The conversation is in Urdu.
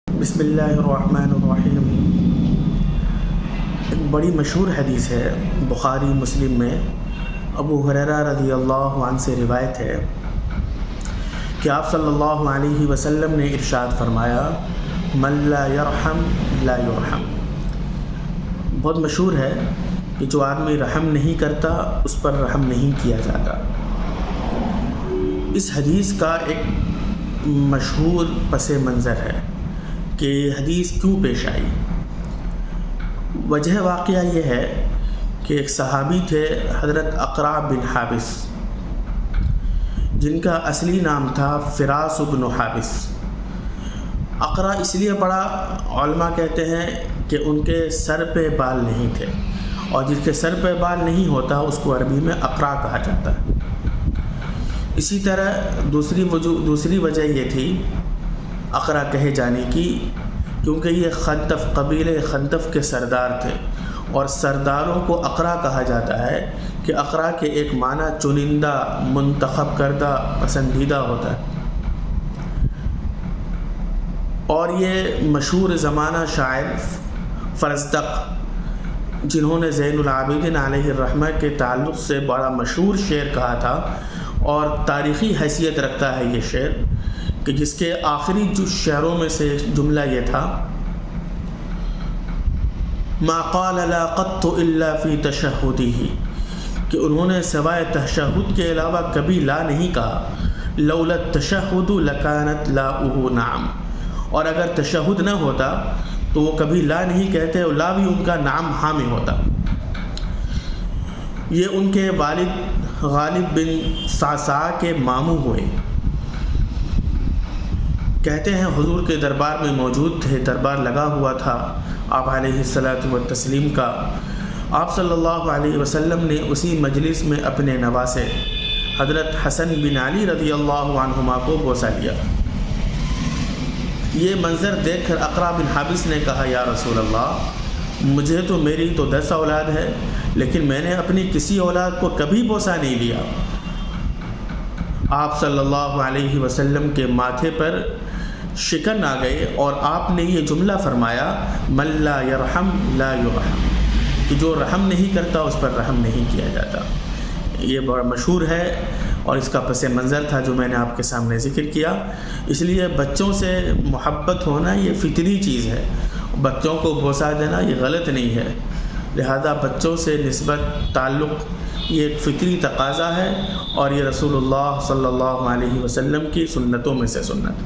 بسم اللہ الرحمن الرحیم۔ ایک بڑی مشہور حدیث ہے، بخاری مسلم میں ابو ہریرہ رضی اللہ عنہ سے روایت ہے کہ آپ صلی اللہ علیہ وسلم نے ارشاد فرمایا، من لا یرحم لا یرحم۔ بہت مشہور ہے کہ جو آدمی رحم نہیں کرتا اس پر رحم نہیں کیا جاتا۔ اس حدیث کا ایک مشہور پس منظر ہے کہ یہ حدیث کیوں پیش آئی۔ وجہ واقعہ یہ ہے کہ ایک صحابی تھے حضرت اقرع بن حابس، جن کا اصلی نام تھا فراس بن حابس۔ اقرع اس لیے پڑا، علماء کہتے ہیں کہ ان کے سر پہ بال نہیں تھے، اور جس کے سر پہ بال نہیں ہوتا اس کو عربی میں اقرع کہا جاتا ہے۔ اسی طرح دوسری وجہ یہ تھی اقرع کہے جانے کی، کیونکہ یہ خندف قبیلے خندف کے سردار تھے، اور سرداروں کو اقرع کہا جاتا ہے کہ اقرع کے ایک معنی چنندہ، منتخب کردہ، پسندیدہ ہوتا ہے۔ اور یہ مشہور زمانہ شاعر فرزدق، جنہوں نے زین العابدین علیہ الرحمہ کے تعلق سے بڑا مشہور شعر کہا تھا، اور تاریخی حیثیت رکھتا ہے یہ شعر، کہ جس کے آخری شعروں میں سے جملہ یہ تھا، ما قال لا قط الا فی تشہدہ، کہ انہوں نے سوائے تشہد کے علاوہ کبھی لا نہیں کہا، لولا التشہد لکانت لاؤہ نعم، اور اگر تشہد نہ ہوتا تو وہ کبھی لا نہیں کہتے، اور لا بھی ان کا نعم ہاں میں ہوتا۔ یہ ان کے والد غالب بن صعصع کے ماموں ہوئے۔ کہتے ہیں حضور کے دربار میں موجود تھے، دربار لگا ہوا تھا آپ علیہ الصلاۃ والتسلیم کا۔ آپ صلی اللہ علیہ وسلم نے اسی مجلس میں اپنے نواسے حضرت حسن بن علی رضی اللہ عنہما کو بوسہ لیا۔ یہ منظر دیکھ کر اقرع بن حابس نے کہا، یا رسول اللہ، مجھے تو میری 10 اولاد ہے، لیکن میں نے اپنی کسی اولاد کو کبھی بوسہ نہیں لیا۔ آپ صلی اللہ علیہ وسلم کے ماتھے پر شکن آ گئے، اور آپ نے یہ جملہ فرمایا، من لا یرحم لا یرحم، کہ جو رحم نہیں کرتا اس پر رحم نہیں کیا جاتا۔ یہ بڑا مشہور ہے، اور اس کا پس منظر تھا جو میں نے آپ کے سامنے ذکر کیا۔ اس لیے بچوں سے محبت ہونا یہ فطری چیز ہے، بچوں کو بوسہ دینا یہ غلط نہیں ہے، لہذا بچوں سے نسبت، تعلق یہ ایک فطری تقاضا ہے، اور یہ رسول اللہ صلی اللہ علیہ وسلم کی سنتوں میں سے سنت۔